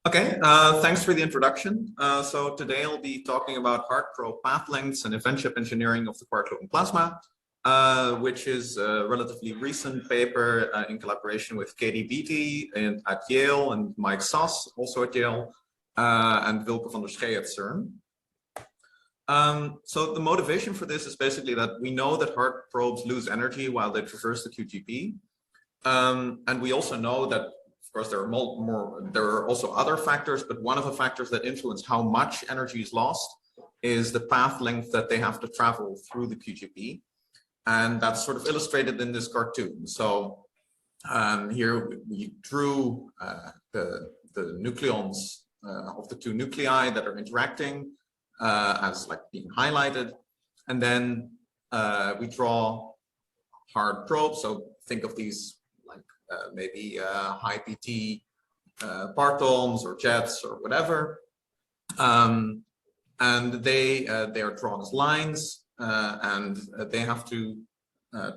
Okay, thanks for the introduction. So today I'll be talking about hard probe path lengths and event chip engineering of the quark-gluon plasma, which is a relatively recent paper in collaboration with Katie Beatty at Yale and Mike Sass, also at Yale, and Wilke van der Schee at CERN. So the motivation for this is basically that we know that hard probes lose energy while they traverse the QGP. And we also know that, of course, there are also other factors, but one of the factors that influence how much energy is lost is the path length that they have to travel through the QGP. And that's sort of illustrated in this cartoon. So here we drew the nucleons of the two nuclei that are interacting as like being highlighted. And then we draw hard probes. So think of these like maybe high PT Partons or jets or whatever. And they are drawn as lines and they have to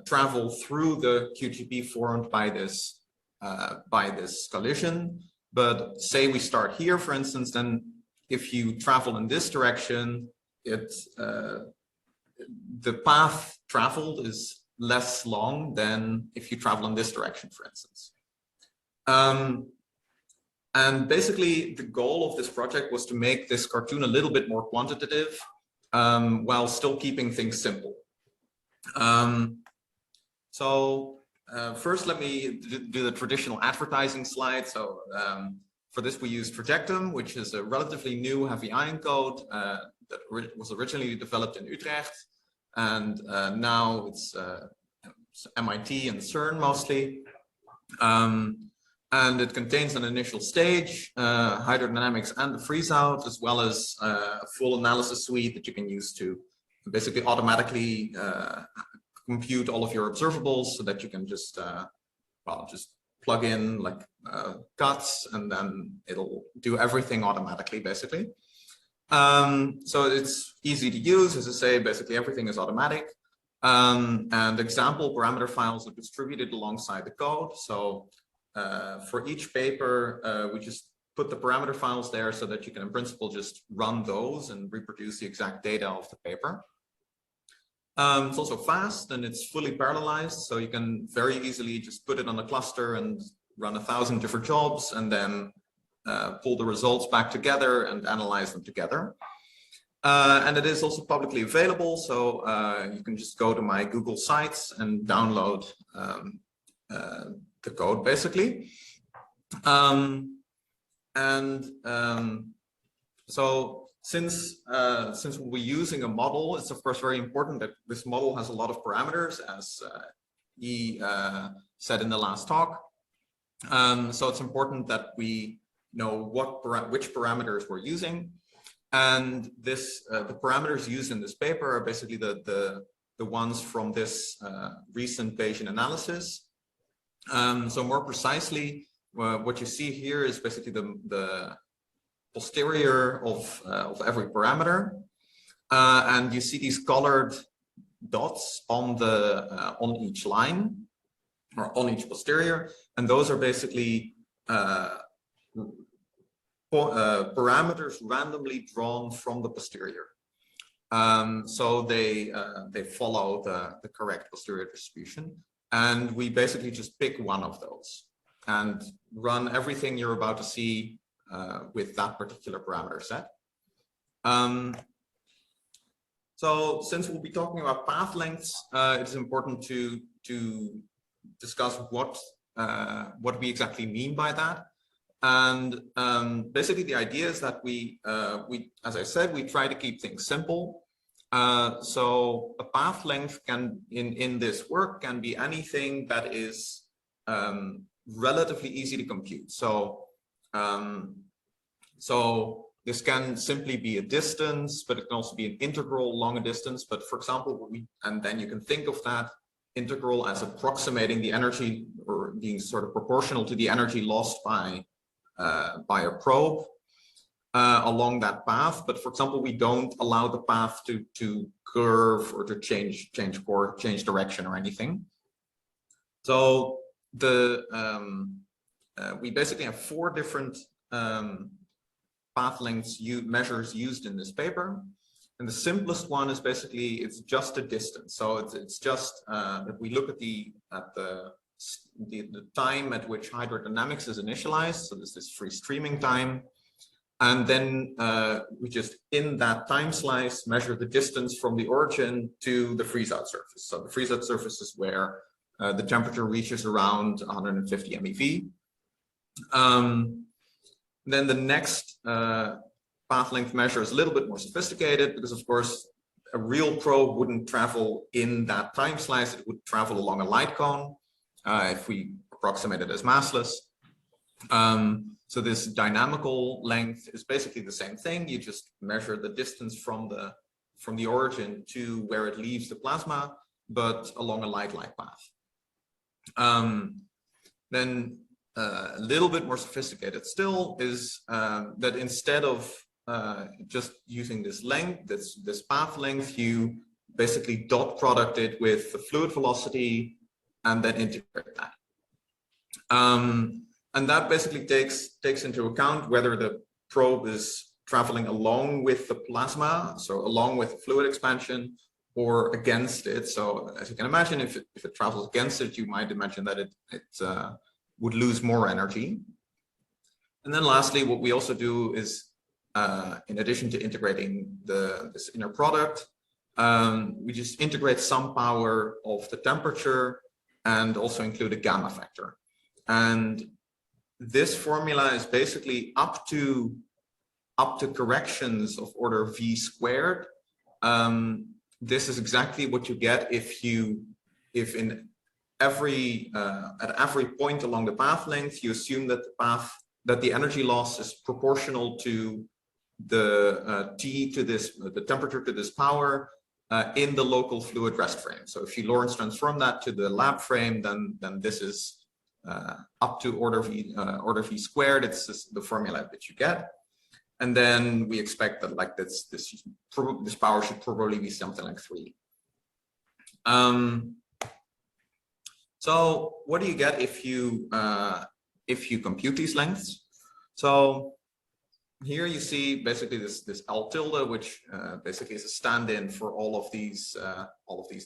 travel through the QGP formed by this collision. But say we start here, for instance, then if you travel in this direction, the path traveled is less long than if you travel in this direction, for instance. And basically, the goal of this project was to make this cartoon a little bit more quantitative while still keeping things simple. First, let me do the traditional advertising slide. So for this, we use Trajectum, which is a relatively new heavy ion code that was originally developed in Utrecht. And now it's MIT and CERN mostly. And it contains an initial stage, hydrodynamics and the freeze out, as well as a full analysis suite that you can use to basically automatically compute all of your observables so that you can just, just plug in like cuts and then it'll do everything automatically, basically. So it's easy to use. As I say, basically everything is automatic. And example parameter files are distributed alongside the code. So for each paper, we just put the parameter files there so that you can in principle just run those and reproduce the exact data of the paper. It's also fast and it's fully parallelized, so you can very easily just put it on a cluster and run 1,000 different jobs and then pull the results back together and analyze them together. And it is also publicly available, so you can just go to my Google Sites and download the code, basically. So since we'll be using a model, it's of course very important that this model has a lot of parameters, as he said in the last talk. So it's important that we know which parameters we're using, and this the parameters used in this paper are basically the ones from this recent Bayesian analysis. So more precisely, what you see here is basically the posterior of every parameter, and you see these colored dots on each line or on each posterior, and those are basically parameters randomly drawn from the posterior. So they follow the correct posterior distribution, and we basically just pick one of those and run everything you're about to see with that particular parameter set. So since we'll be talking about path lengths, it's important to discuss what we exactly mean by that. And basically the idea is that we, as I said, we try to keep things simple. So a path length can, in this work, can be anything that is relatively easy to compute. So this can simply be a distance, but it can also be an integral along a distance. But for example, and then you can think of that integral as approximating the energy or being sort of proportional to the energy lost by a probe along that path. But for example, we don't allow the path to curve or to change direction or anything. So we basically have 4 different path lengths measures used in this paper. And the simplest one is basically, it's just a distance. So it's just that we look at the time at which hydrodynamics is initialized. So this is free streaming time. And then we just, in that time slice, measure the distance from the origin to the freeze-out surface. So the freeze-out surface is where the temperature reaches around 150 MeV. Then the next path length measure is a little bit more sophisticated, because of course a real probe wouldn't travel in that time slice. It would travel along a light cone if we approximate it as massless. So this dynamical length is basically the same thing. You just measure the distance from the origin to where it leaves the plasma, but along a light path. Then a little bit more sophisticated still is that instead of just using this length, this path length, you basically dot product it with the fluid velocity and then integrate that. And that basically takes into account whether the probe is traveling along with the plasma, so along with the fluid expansion, or against it. So as you can imagine, if it travels against it, you might imagine that it would lose more energy. And then lastly, what we also do is, in addition to integrating this inner product, we just integrate some power of the temperature and also include a gamma factor. And this formula is basically up to corrections of order V squared. This is exactly what you get if in every at every point along the path length you assume that the energy loss is proportional to the T to this, the temperature to this power in the local fluid rest frame. So if you Lorentz transform that to the lab frame, then this is up to order V squared. It's just the formula that you get. And then we expect that like this power should probably be something like 3. So what do you get if you compute these lengths? So here you see basically this L tilde, which basically is a stand-in for all of these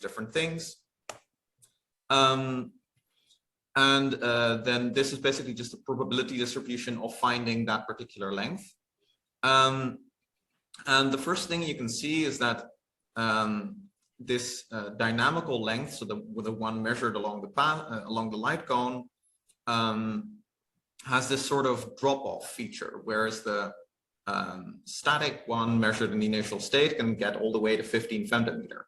different things. And then this is basically just a probability distribution of finding that particular length. And the first thing you can see is that this dynamical length, so the one measured along the path, along the light cone, has this sort of drop-off feature, whereas the static one measured in the initial state can get all the way to 15 femtometer.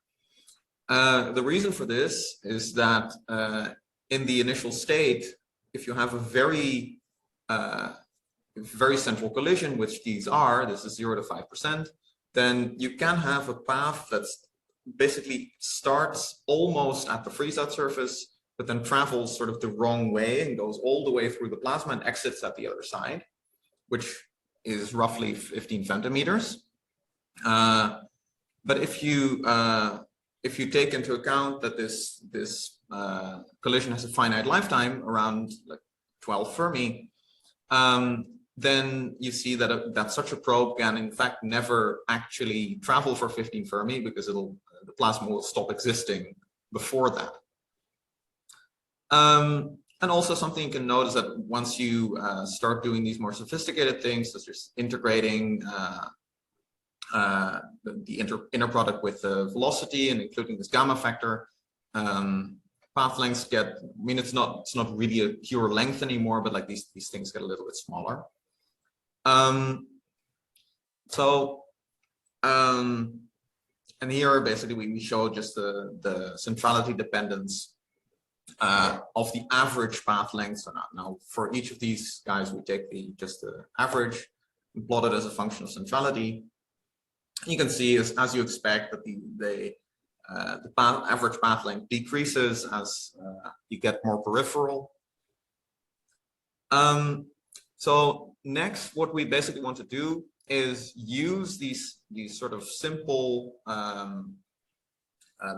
The reason for this is that in the initial state, if you have a very central collision, which these are, this is 0 to 5%, then you can have a path that's basically starts almost at the freeze-out surface, but then travels sort of the wrong way and goes all the way through the plasma and exits at the other side, which is roughly 15 femtometers. But if you take into account that this collision has a finite lifetime around like 12 Fermi, then you see that such a probe can in fact never actually travel for 15 Fermi, because the plasma will stop existing before that. And also something you can notice that once you start doing these more sophisticated things, such as integrating the inner product with the velocity and including this gamma factor, path lengths get, I mean, it's not really a pure length anymore, but like these things get a little bit smaller. And here basically we show just the centrality dependence of the average path length. So now for each of these guys, we take just the average and plot it as a function of centrality. You can see, as you expect, that the average path length decreases as you get more peripheral. So next, what we basically want to do is use these sort of simple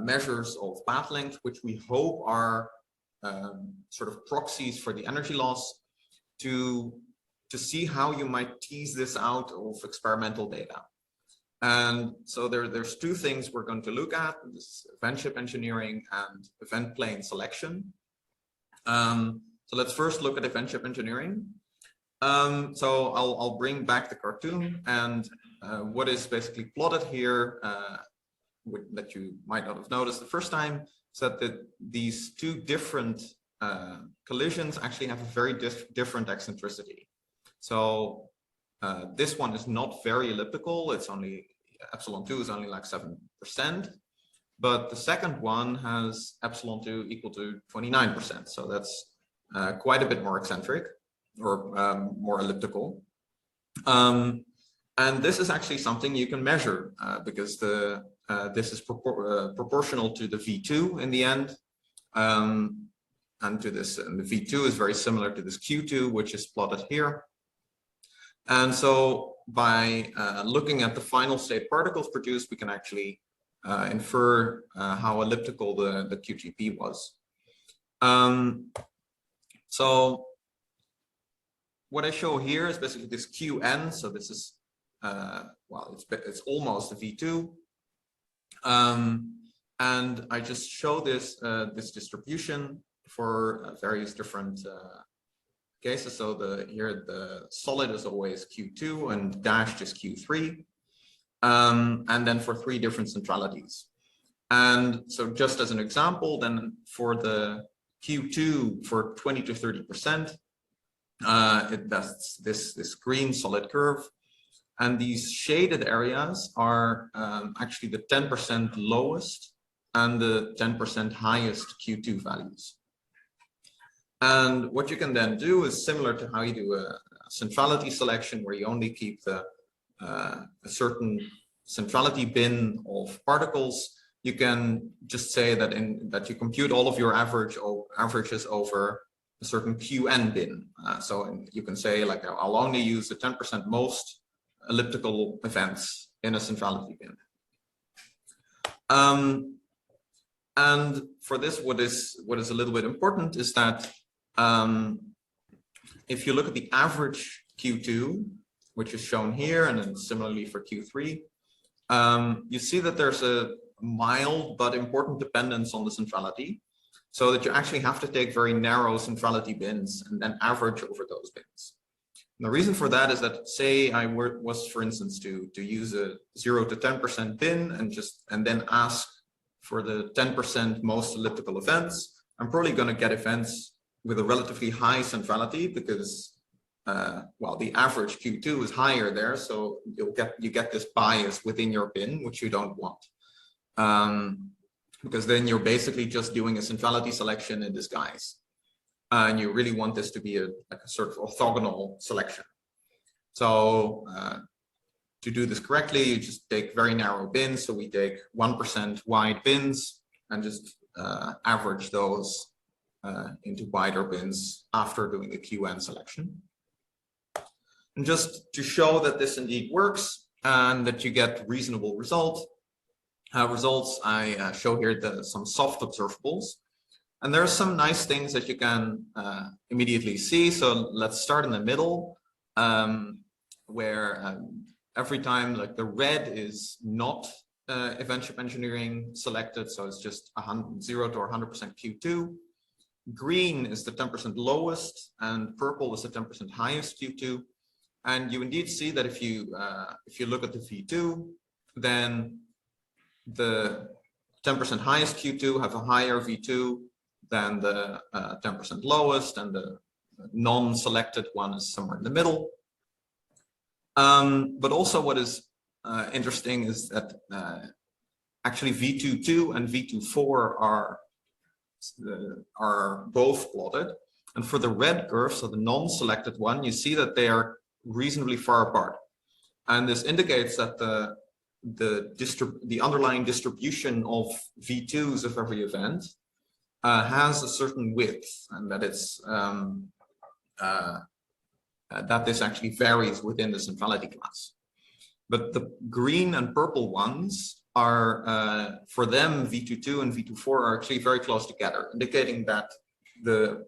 measures of path length, which we hope are sort of proxies for the energy loss, to to see how you might tease this out of experimental data. And so there's two things we're going to look at: this event chip engineering and event plane selection. So let's first look at event chip engineering. So I'll bring back the cartoon, and what is basically plotted here that you might not have noticed the first time is that these two different collisions actually have a very different eccentricity. So this one is not very elliptical. It's only epsilon2 is only like 7%, but the second one has epsilon2 equal to 29%. So that's quite a bit more eccentric, or more elliptical. And this is actually something you can measure because this is proportional to the V2 in the end. And to this, and the V2 is very similar to this Q2, which is plotted here. And so by looking at the final state particles produced, we can actually infer how elliptical the QGP was. So what I show here is basically this Qn. So this is, well, it's almost a V2. And I just show this distribution for various different cases. So here the solid is always Q2 and dashed is Q3. And then for 3 different centralities. And so just as an example, then for the Q2 for 20 to 30%, that's this green solid curve. And these shaded areas are actually the 10% lowest and the 10% highest Q2 values. And what you can then do is similar to how you do a centrality selection, where you only keep a certain centrality bin of particles. You can just say that you compute all of your averages over a certain Qn bin. So you can say, like, I'll only use the 10% most elliptical events in a centrality bin. And for this, what is a little bit important is that if you look at the average Q2, which is shown here, and then similarly for Q3, you see that there's a mild but important dependence on the centrality, so that you actually have to take very narrow centrality bins and then average over those bins. And the reason for that is that, say I was, for instance, to use a 0 to 10% bin and then ask for the 10% most elliptical events, I'm probably going to get events with a relatively high centrality because, well, the average Q2 is higher there, so you get this bias within your bin, which you don't want, because then you're basically just doing a centrality selection in disguise, and you really want this to be like a sort of orthogonal selection. So to do this correctly, you just take very narrow bins. So we take 1% wide bins and just average those into wider bins after doing the QN selection. And just to show that this indeed works and that you get reasonable results, I show here some soft observables. And there are some nice things that you can immediately see. So let's start in the middle, where every time, like, the red is not event chip engineering selected, so it's just 0 to 100% Q2. Green is the 10% lowest, and purple is the 10% highest Q2. And you indeed see that if you look at the V2, then the 10% highest Q2 have a higher V2 than the 10% lowest, and the non-selected one is somewhere in the middle. But also what is interesting is that actually V22 and V24 are both plotted. And for the red curve, so the non-selected one, you see that they are reasonably far apart. And this indicates that the underlying distribution of V2s of every event has a certain width, and that it's that this actually varies within the centrality class. But the green and purple ones are, for them, V22 and V24 are actually very close together, indicating that the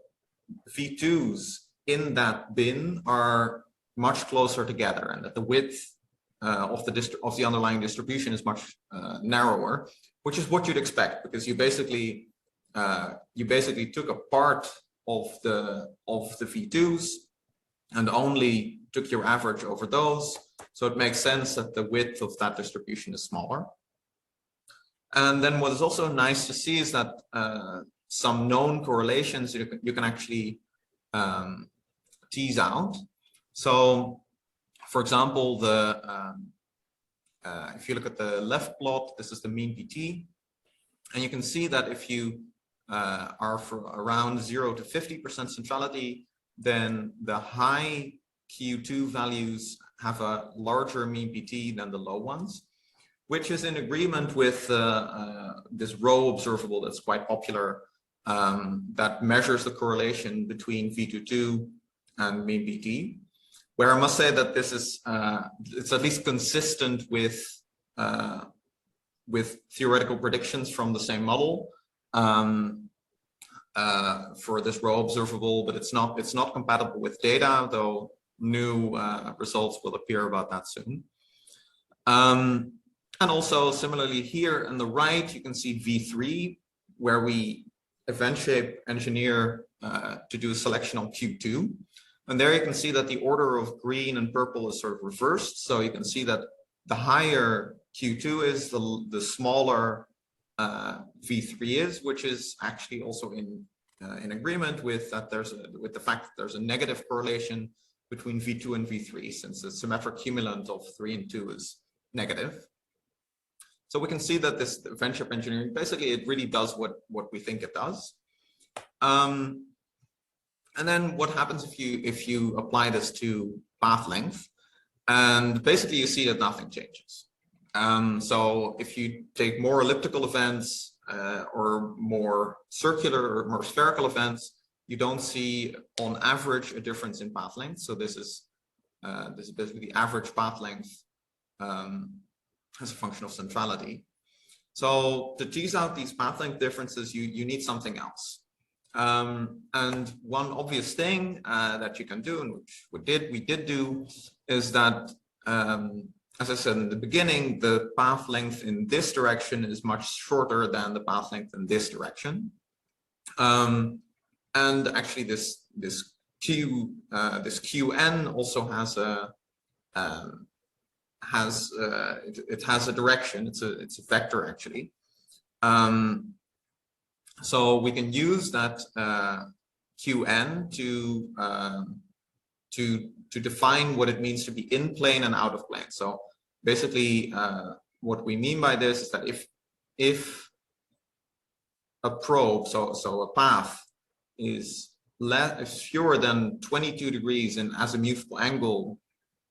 V2s in that bin are much closer together, and that the width of the underlying distribution is much narrower, which is what you'd expect, because you basically took a part of the V2s and only took your average over those. So it makes sense that the width of that distribution is smaller. And then what is also nice to see is that some known correlations you can actually tease out. So, for example, if you look at the left plot, this is the mean PT, and you can see that if you are for around 0 to 50% centrality, then the high Q2 values have a larger mean PT than the low ones, which is in agreement with this row observable that's quite popular, that measures the correlation between V22 and mean PT. Where I must say that this is it's at least consistent with theoretical predictions from the same model for this row observable, but it's not compatible with data, though new results will appear about that soon. And also similarly here on the right, you can see V3, where we event shape engineer to do a selection on Q2. And there you can see that the order of green and purple is sort of reversed. So you can see that the higher Q2 is, the smaller V3 is, which is actually also in agreement with that with the fact that there's a negative correlation between V2 and V3, since the symmetric cumulant of 3 and 2 is negative. So we can see that this event shape engineering, basically it really does what we think it does. And then what happens if you apply this to path length? And basically you see that nothing changes. So if you take more elliptical events or more circular or more spherical events, you don't see on average a difference in path length. So this is basically the average path length as a function of centrality. So to tease out these path length differences, you need something else. And one obvious thing that you can do, and which we did do, is that, as I said in the beginning, the path length in this direction is much shorter than the path length in this direction. And actually, this Qn also has it has a direction. It's a vector actually. So we can use that Qn to define what it means to be in plane and out of plane. So basically, what we mean by this is that if a probe, so a path, is fewer than 22 degrees in azimuthal angle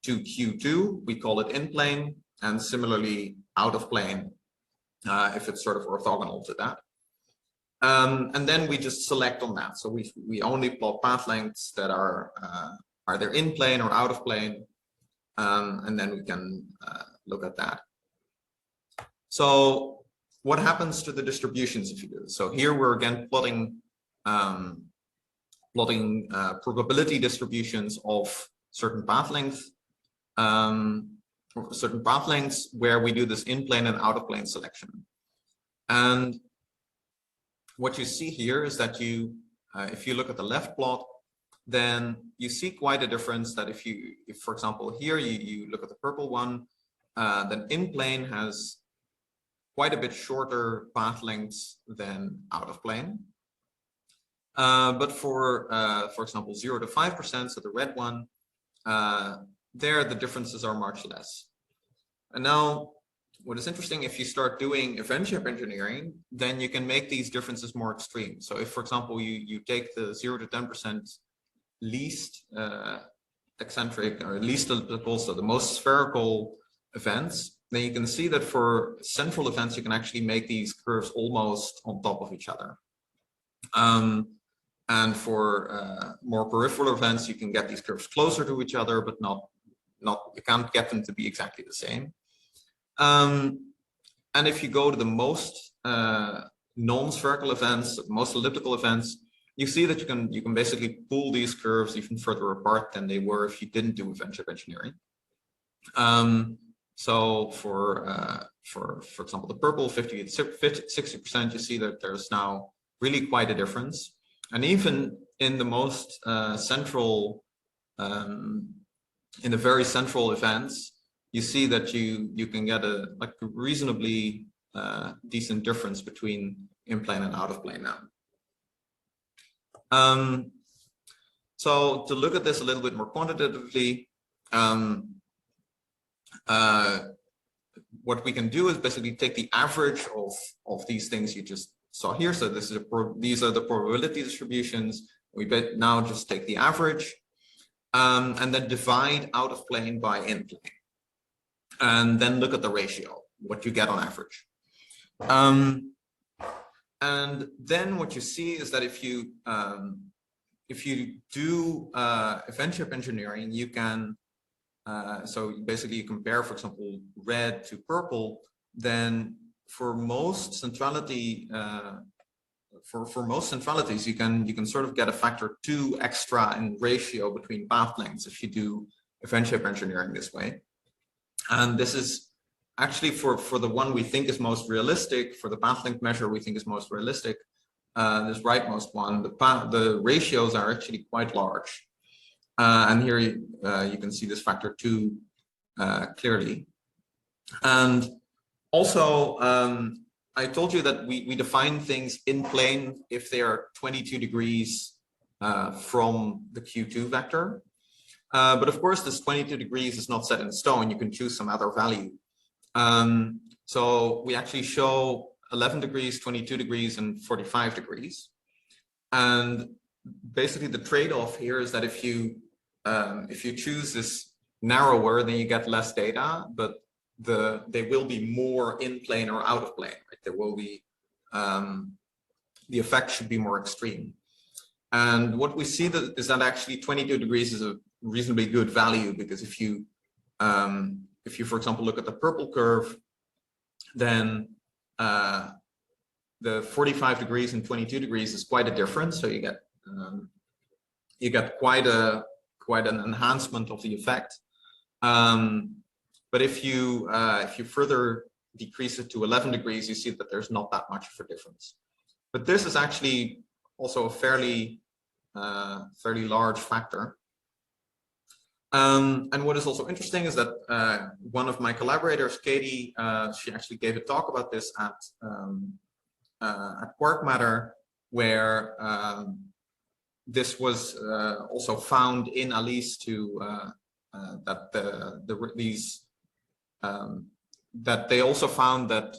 to Q2, we call it in plane, and similarly out of plane if it's sort of orthogonal to that. And then we just select on that. So we only plot path lengths that are either in plane or out of plane, and then we can look at that. So what happens to the distributions if you do this? So here we're again plotting probability distributions of certain path lengths, where we do this in plane and out of plane selection. And what you see here is that if you look at the left plot, then you see quite a difference. That if for example here you look at the purple one, then in plane has quite a bit shorter path lengths than out of plane. But for example 0 to 5%, so the red one, there the differences are much less. And now what is interesting, if you start doing event shape engineering, then you can make these differences more extreme. So if, for example, you take the 0 to 10% least eccentric or least elliptical, so the most spherical events, then you can see that for central events, you can actually make these curves almost on top of each other. And for more peripheral events, you can get these curves closer to each other, but you can't get them to be exactly the same. And if you go to the most non-spherical events, most elliptical events, you see that you can basically pull these curves even further apart than they were if you didn't do event chip engineering. So for example, the purple 50 to 60%, you see that there's now really quite a difference. And even in the most central, in the very central events, you see that you can get a reasonably decent difference between in plane and out of plane now. So to look at this a little bit more quantitatively, what we can do is basically take the average of these things you just saw here. So this is these are the probability distributions. We now just take the average and then divide out of plane by in plane, and then look at the ratio, what you get on average. And then what you see is that if you do event chip engineering, you can so basically you compare, for example, red to purple. Then for most centrality, for most centralities, you can sort of get a factor 2 extra in ratio between path lengths if you do event chip engineering this way. And this is actually for the one we think is most realistic, for the path length measure we think is most realistic, this rightmost one, the ratios are actually quite large. And here you can see this factor 2 clearly. And also, I told you that we define things in plane if they are 22 degrees from the Q2 vector. But of course, this 22 degrees is not set in stone. You can choose some other value. So we actually show 11 degrees, 22 degrees, and 45 degrees. And basically the trade-off here is that if you choose this narrower, then you get less data, but they will be more in plane or out of plane. Right? There will be the effect should be more extreme. And what we see is that actually 22 degrees is a reasonably good value, because if you for example look at the purple curve, then the 45 degrees and 22 degrees is quite a difference. So you get quite an enhancement of the effect. But if you further decrease it to 11 degrees, you see that there's not that much of a difference. But this is actually also a fairly large factor. And what is also interesting is that one of my collaborators, Katie, she actually gave a talk about this at Quark Matter, where this was also found in Alice that that they also found that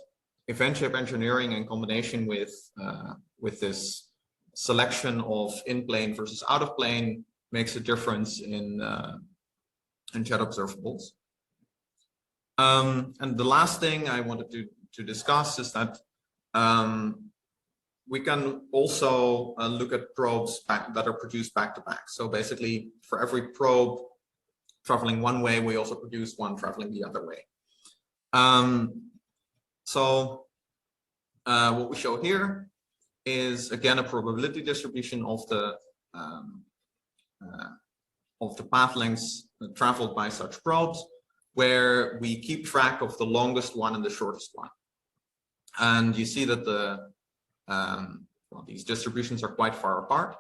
event chip engineering in combination with this selection of in plane versus out of plane makes a difference in jet observables. And the last thing I wanted to discuss is that we can also look at probes that are produced back to back. So basically, for every probe traveling one way, we also produce one traveling the other way. So what we show here is again a probability distribution of the path lengths traveled by such probes, where we keep track of the longest one and the shortest one. And you see that these distributions are quite far apart.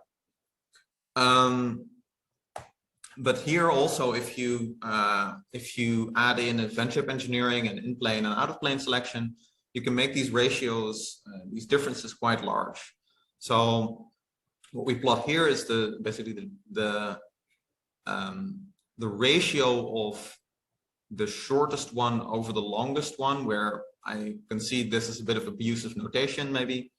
But here also, if you add in event chip engineering and in plane and out of plane selection, you can make these ratios, these differences quite large. So what we plot here is basically the ratio of the shortest one over the longest one, where I can see this is a bit of abusive notation maybe.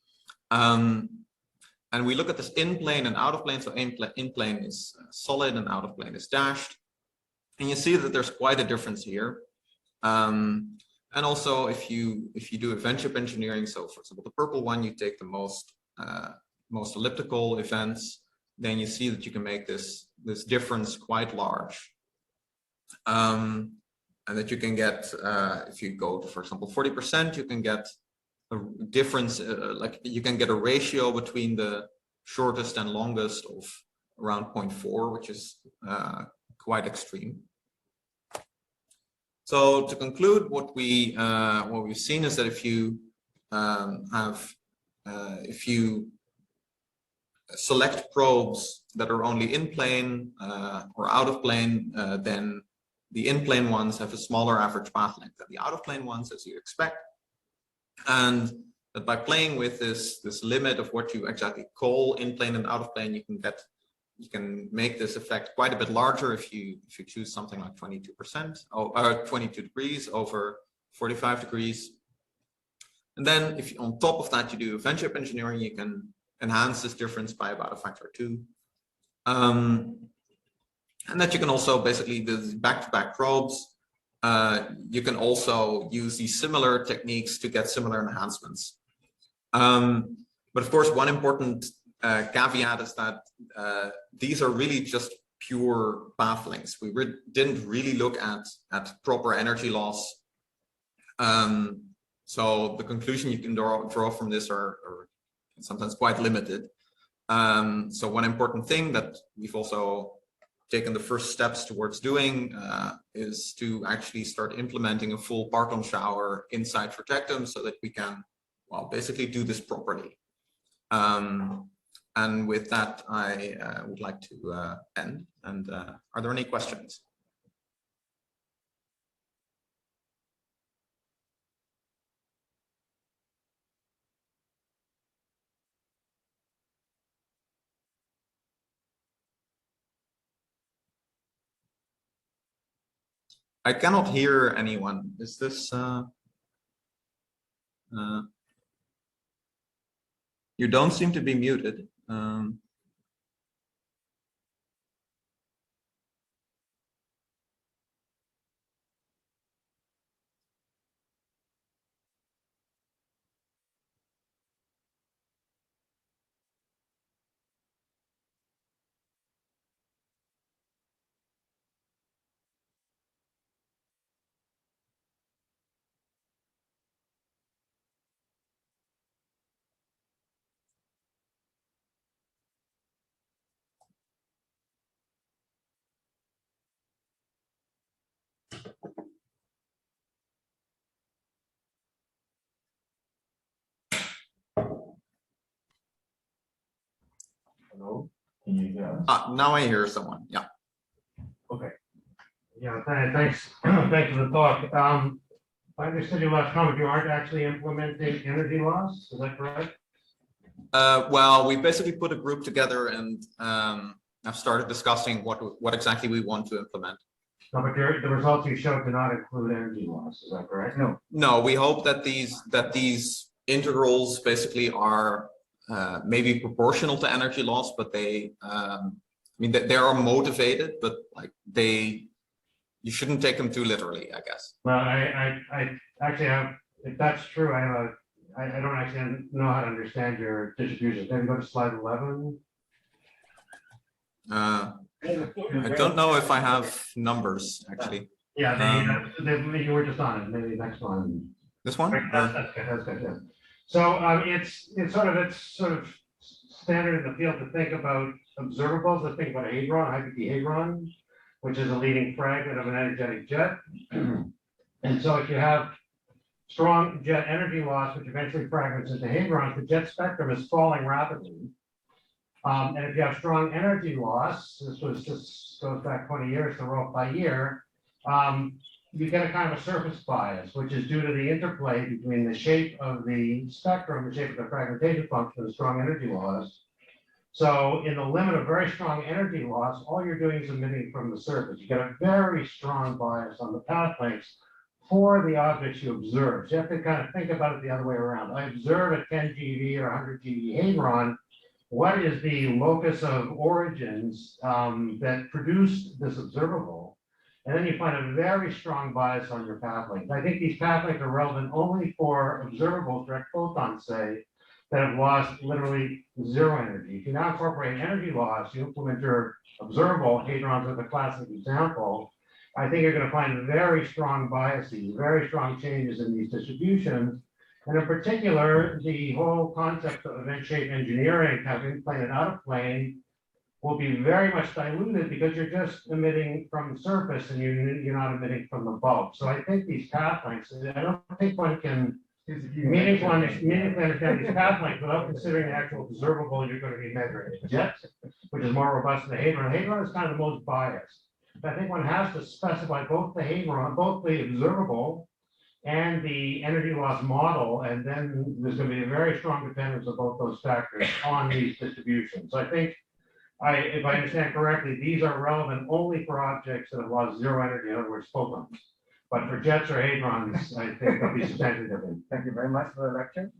And we look at this in plane and out of plane. So in plane is solid and out of plane is dashed. And you see that there's quite a difference here. And also if you do event chip engineering, so for example, the purple one, you take the most elliptical events, then you see that you can make this difference quite large. And that you can get, if you go to, for example, 40%, you can get a difference, like you can get a ratio between the shortest and longest of around 0.4, which is quite extreme. So to conclude, what we've seen is that if you select probes that are only in plane or out of plane, then the in plane ones have a smaller average path length than the out of plane ones, as you expect. And that by playing with this limit of what you exactly call in plane and out of plane, you can make this effect quite a bit larger if you choose something like 22% or 22 degrees over 45 degrees. And then if on top of that you do event chip engineering, you can enhance this difference by about a factor of 2. And that you can also basically, the back-to-back probes, you can also use these similar techniques to get similar enhancements. But of course, one important caveat is that these are really just pure path lengths. We didn't really look at proper energy loss. So the conclusion you can draw from this are sometimes quite limited. So one important thing that we've also taken the first steps towards doing is to actually start implementing a full Parton shower inside Protectum so that we can, well, basically do this properly. And with that, I would like to end. And are there any questions? I cannot hear anyone. Is this? You don't seem to be muted. Hello, can you hear us? Now I hear someone. Yeah. Okay. Yeah, thanks. Thanks for the talk. I understood your last comment. You aren't actually implementing energy loss. Is that correct? Well, we basically put a group together and have started discussing what exactly we want to implement. No, but the results you showed do not include energy loss. Is that correct? No. No, we hope that these integrals basically are maybe proportional to energy loss, but they, I mean, they are motivated, but like you shouldn't take them too literally, I guess. Well, I actually have, if that's true, I don't actually know how to understand your distribution. Can you go to slide 11? I don't know if I have numbers actually. Yeah, you were just on it. Maybe the next one. This one? That's good. That's good. Yeah. So it's sort of standard in the field to think about observables. Let's think about hadron, high-Vqe hadron, which is a leading fragment of an energetic jet. And so if you have strong jet energy loss, which eventually fragments into hadrons, the jet spectrum is falling rapidly. And if you have strong energy loss, this goes back 20 years, so roll by year, you get a kind of a surface bias, which is due to the interplay between the shape of the spectrum, the shape of the fragmentation function, and strong energy loss. So in the limit of very strong energy loss, all you're doing is emitting from the surface. You get a very strong bias on the path lengths for the objects you observe. So you have to kind of think about it the other way around. I observe a 10 GeV or 100 GeV hadron. What is the locus of origins that produced this observable? And then you find a very strong bias on your path length. I think these path lengths are relevant only for observables, direct photons, say, that have lost literally zero energy. If you now incorporate energy loss, you implement your observable, hadrons are the classic example, I think you're going to find very strong biases, very strong changes in these distributions. And in particular, the whole concept of event shape engineering, having in plane and out of plane, will be very much diluted because you're just emitting from the surface and you're not emitting from the bulb. So I think these path lengths, I don't think one can meaningfully understand these path lengths without considering the actual observable you're going to be measuring. Jet, which is more robust than the hadron. Hadron is kind of the most biased. But I think one has to specify both the hadron, both the observable and the energy loss model, and then there's going to be a very strong dependence of both those factors on these distributions. So I think, if I understand correctly, these are relevant only for objects that have lost zero energy, in other words, photons. But for jets or hadrons, I think they'll be substantially different. Thank you very much for the lecture.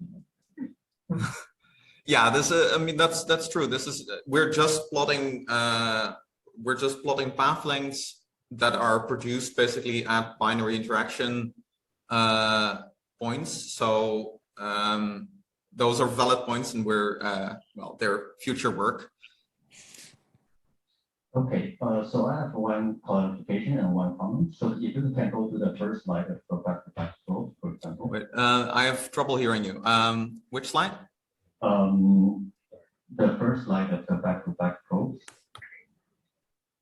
Yeah, this I mean that's true. This is we're just plotting path lengths that are produced basically at binary interaction points. So those are valid points, and we're well, they're future work. Okay, so I have one clarification and one comment. So if you can go to the first slide of the back-to-back flow, for example. Wait, I have trouble hearing you. Which slide? The first slide of the back-to-back probes.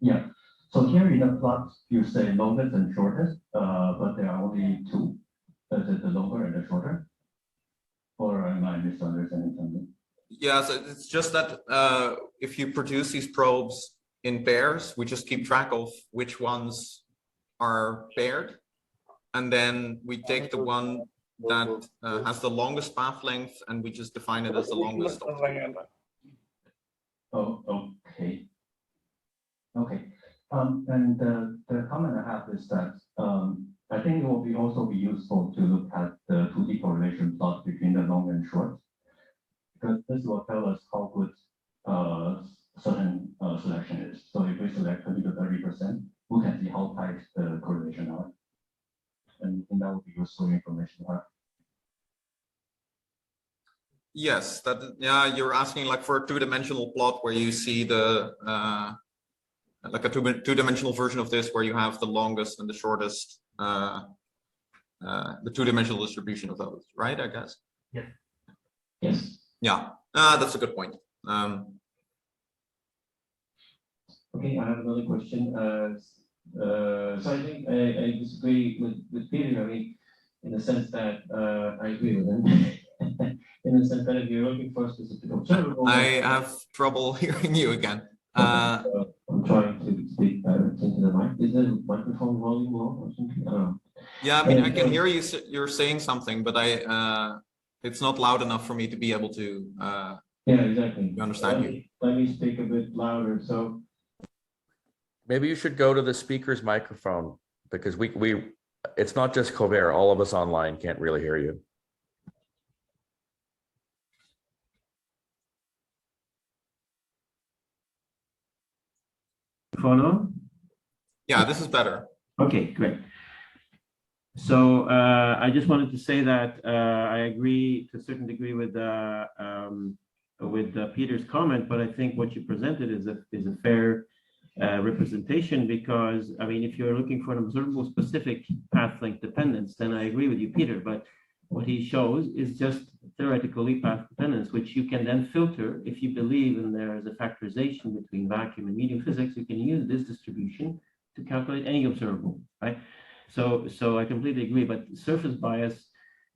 Yeah. So here in the plot, you say longest and shortest, but there are only two. Is it the longer and the shorter? Or am I misunderstanding something? Yeah, so it's just that if you produce these probes in pairs, we just keep track of which ones are paired, and then we take the one that has the longest path length, and we just define it as the longest. Oh, okay. Okay. And the comment I have is that I think it will also be useful to look at the 2D correlation plot between the long and short, because this will tell us how good certain selection is. So if we select 20 to 30%, we can see how tight the correlation are. And that would be useful information. Yes, that yeah, you're asking like for a two-dimensional plot where you see the like a two-dimensional version of this where you have the longest and the shortest, the two-dimensional distribution of those, right? I guess. Yeah. Yes. Yeah, that's a good point. Okay, I have another question. So I think I disagree with Peter. I mean, in the sense that I agree with him. In the sense that if you're looking for a specific observable, I have trouble hearing you again. I'm trying to speak better into the mic. Is the microphone volume low or something? I don't know. Yeah, I mean, I can hear you. You're saying something, but it's not loud enough for me to be able to. Yeah, exactly. Understand you. Let me speak a bit louder. So maybe you should go to the speaker's microphone, because it's not just Govert. All of us online can't really hear you. Follow? Yeah, this is better. Okay, great. So I just wanted to say that I agree to a certain degree with Peter's comment, but I think what you presented is a fair representation, because I mean, if you're looking for an observable specific path length dependence, then I agree with you, Peter. But what he shows is just theoretically path dependence, which you can then filter. If you believe in there is a factorization between vacuum and medium physics, you can use this distribution to calculate any observable, right? So I completely agree, but surface bias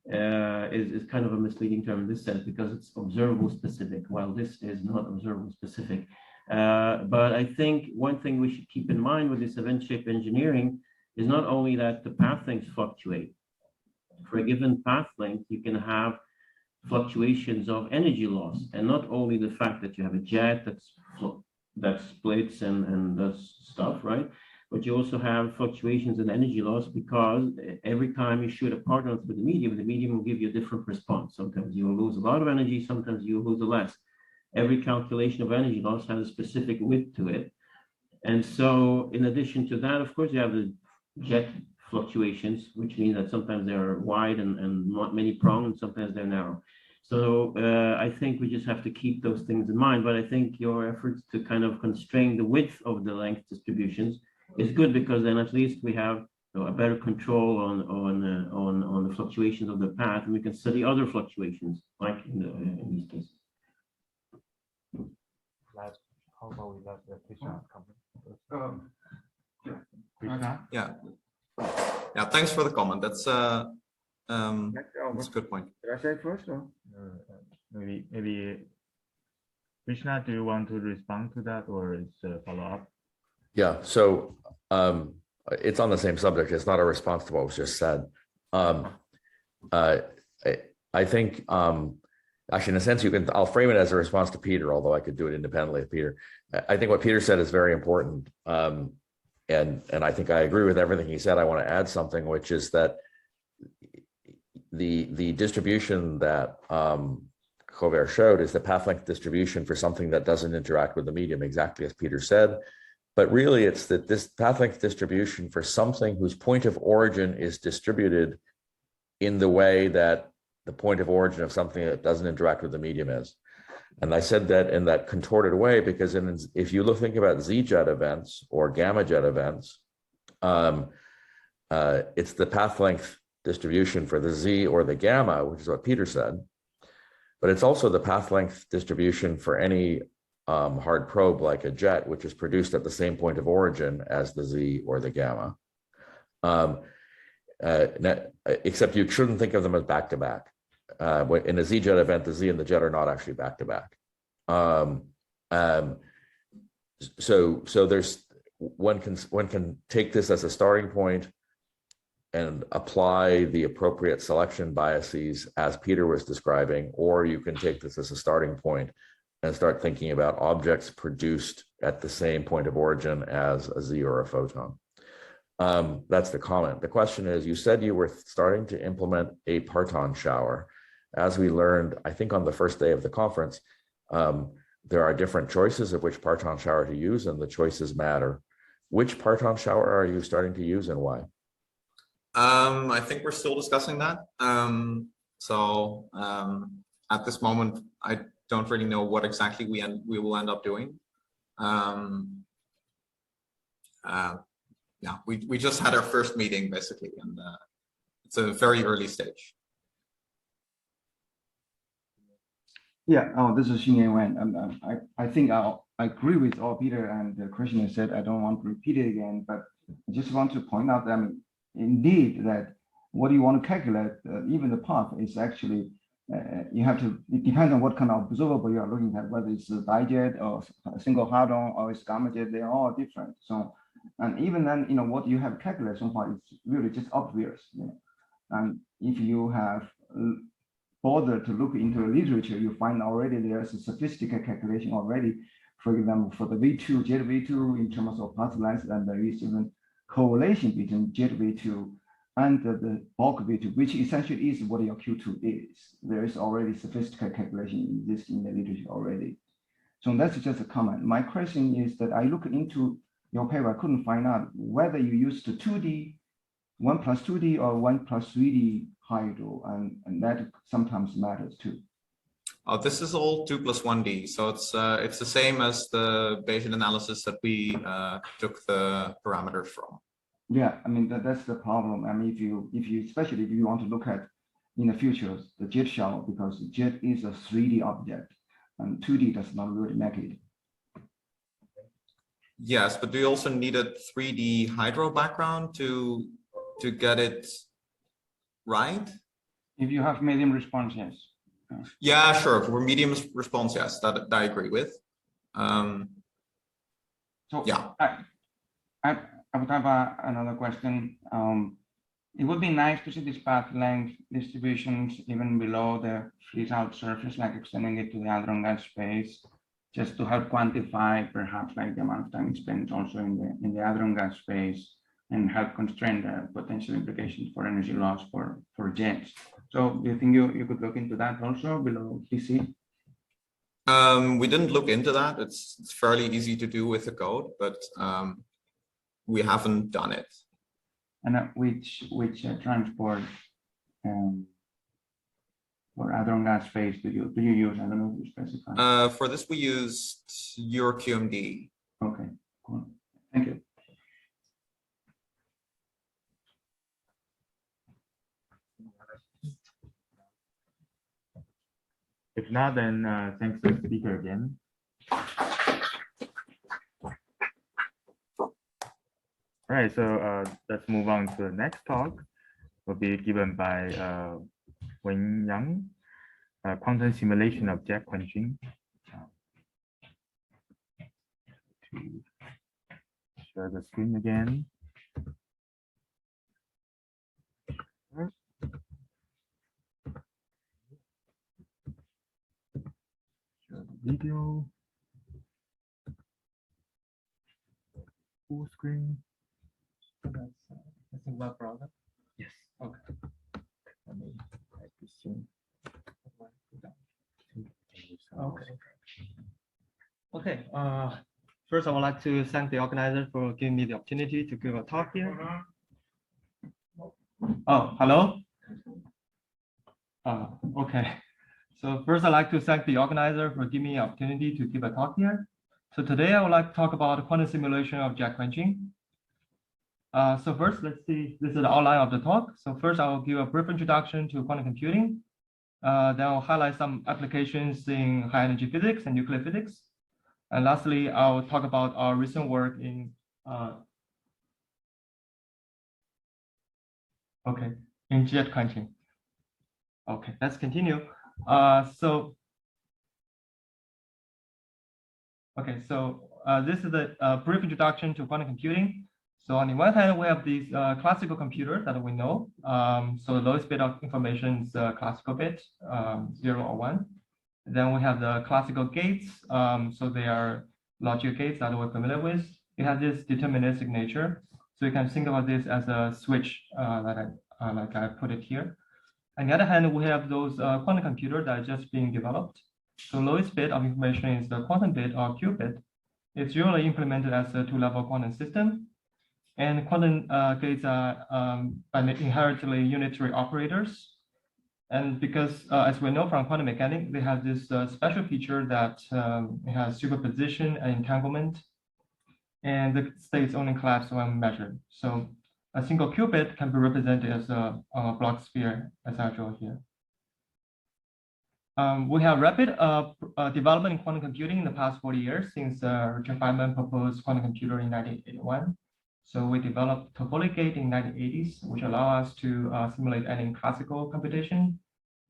is kind of a misleading term in this sense, because it's observable specific, while this is not observable specific. But I think one thing we should keep in mind with this event shape engineering is not only that the path lengths fluctuate. For a given path length, you can have fluctuations of energy loss, and not only the fact that you have a jet that splits and does stuff, right? But you also have fluctuations in energy loss, because every time you shoot a parton through the medium will give you a different response. Sometimes you will lose a lot of energy, sometimes you will lose less. Every calculation of energy loss has a specific width to it. And so in addition to that, of course, you have the jet fluctuations, which means that sometimes they're wide and not many pronged, and sometimes they're narrow. So I think we just have to keep those things in mind. But I think your efforts to kind of constrain the width of the length distributions is good, because then at least we have a better control on the fluctuations of the path, and we can study other fluctuations like in this case. How about we let Krishna comment? Krishna? Yeah. Yeah, thanks for the comment. That's a good point. Did I say first or? Maybe Krishna, do you want to respond to that or it's a follow-up? Yeah, so it's on the same subject. It's not a response to what was just said. I think, actually, in a sense, I'll frame it as a response to Peter, although I could do it independently of Peter. I think what Peter said is very important. And I think I agree with everything he said. I want to add something, which is that the distribution that Govert showed is the path length distribution for something that doesn't interact with the medium, exactly as Peter said. But really, it's that this path length distribution for something whose point of origin is distributed in the way that the point of origin of something that doesn't interact with the medium is. And I said that in that contorted way, because if you think about Z-jet events or gamma jet events, it's the path length distribution for the Z or the gamma, which is what Peter said. But it's also the path length distribution for any hard probe like a jet, which is produced at the same point of origin as the Z or the gamma. Except you shouldn't think of them as back-to-back. In a Z-jet event, the Z and the jet are not actually back-to-back. So there's one can take this as a starting point and apply the appropriate selection biases as Peter was describing, or you can take this as a starting point and start thinking about objects produced at the same point of origin as a Z or a photon. That's the comment. The question is, you said you were starting to implement a Parton shower. As we learned, I think on the first day of the conference, there are different choices of which Parton shower to use, and the choices matter. Which Parton shower are you starting to use and why? I think we're still discussing that. At this moment, I don't really know what exactly we will end up doing. Yeah, we just had our first meeting basically, and it's a very early stage. Yeah, this is Xinyan Wen. I think I agree with all Peter and Krishna said. I don't want to repeat it again, but I just want to point out that indeed that what you want to calculate, even the path is actually, you have to, it depends on what kind of observable you are looking at, whether it's a dijet or a single hadron or it's gamma jet, they're all different. So, and even then, what you have calculated so far is really just obvious. And if you have bother to look into the literature, you find already there's a sophisticated calculation already. For example, for the V2, jet V2 in terms of path length, and there is even correlation between jet V2 and the bulk V2, which essentially is what your Q2 is. There is already sophisticated calculation existing in the literature already. So that's just a comment. My question is that I look into your paper, I couldn't find out whether you used the 2D, 1 plus 2D or 1 plus 3D hydro, and that sometimes matters too. Oh, this is all 2 plus 1D, so it's the same as the Bayesian analysis that we took the parameters from. Yeah, that's the problem. If you especially if you want to look at in the future the jet shower, because jet is a 3D object and 2D does not really make it. Yes, but do you also need a 3D hydro background to get it right? If you have medium response, yes. Yeah, sure. For medium response, yes, that I agree with. So yeah. I would have another question. It would be nice to see this path length distributions even below the freeze-out surface, like extending it to the hadron gas space, just to help quantify perhaps like the amount of time spent also in the hadron gas space, and help constrain the potential implications for energy loss for jets. So do you think you could look into that also below DC? We didn't look into that. It's fairly easy to do with the code, but we haven't done it. And which transport for hadron gas phase do you use? I don't know if you specify. For this, we used your QMD. Okay, cool. Thank you. If not, then thanks to the speaker again. All right, so let's move on to the next talk. Will be given by Wen Yang, quantum simulation of jet quenching. To share the screen again. Share the video. Full screen. That's in web browser. Yes. Okay. Let me type this in. Okay. Okay. First, I would like to thank the organizer for giving me the opportunity to give a talk here. Oh, hello. Okay. So first, I'd like to thank the organizer for giving me the opportunity to give a talk here. So today, I would like to talk about quantum simulation of jet quenching. So first, let's see, this is the outline of the talk. So first, I will give a brief introduction to quantum computing. Then I'll highlight some applications in high energy physics and nuclear physics. And lastly, I'll talk about our recent work in jet quenching. Okay, let's continue. This is a brief introduction to quantum computing. So on the one hand, we have these classical computers that we know. So the lowest bit of information is classical bit, 0 or 1. Then we have the classical gates. So they are logic gates that we're familiar with. It has this deterministic nature. So you can think about this as a switch like I put it here. On the other hand, we have those quantum computers that are just being developed. So lowest bit of information is the quantum bit or qubit. It's usually implemented as a 2-level quantum system. And quantum gates are inherently unitary operators. And because, as we know from quantum mechanics, they have this special feature that has superposition and entanglement. And the states only collapse when measured. So a single qubit can be represented as a block sphere, as I draw here. We have rapid development in quantum computing in the past 40 years since Richard Feynman proposed quantum computer in 1981. So we developed Toffoli gate in 1980s, which allow us to simulate any classical computation.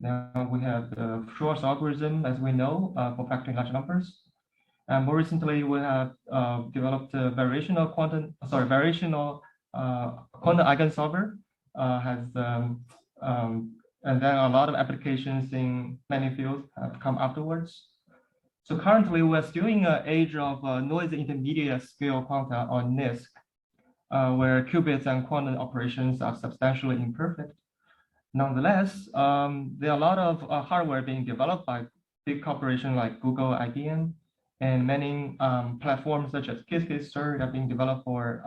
Now we have the Schwarz algorithm, as we know, for factoring large numbers. And more recently, we have developed a variational quantum eigensolver. And then a lot of applications in many fields have come afterwards. So currently, we're still in an age of noisy intermediate scale quanta, or NISQ, where qubits and quantum operations are substantially imperfect. Nonetheless, there are a lot of hardware being developed by big corporations like Google, IBM, and many platforms such as Qiskit are being developed for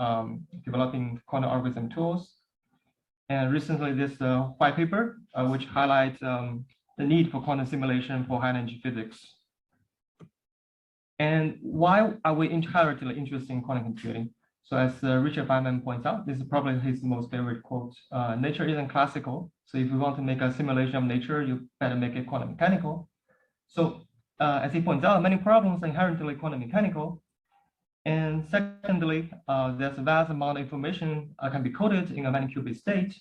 developing quantum algorithm tools. And recently, this white paper, which highlights the need for quantum simulation for high energy physics. And why are we inherently interested in quantum computing? So as Richard Feynman points out, this is probably his most favorite quote. Nature isn't classical. So if you want to make a simulation of nature, you better make it quantum mechanical. So as he points out, many problems are inherently quantum mechanical. And secondly, there's a vast amount of information can be coded in a many qubit state,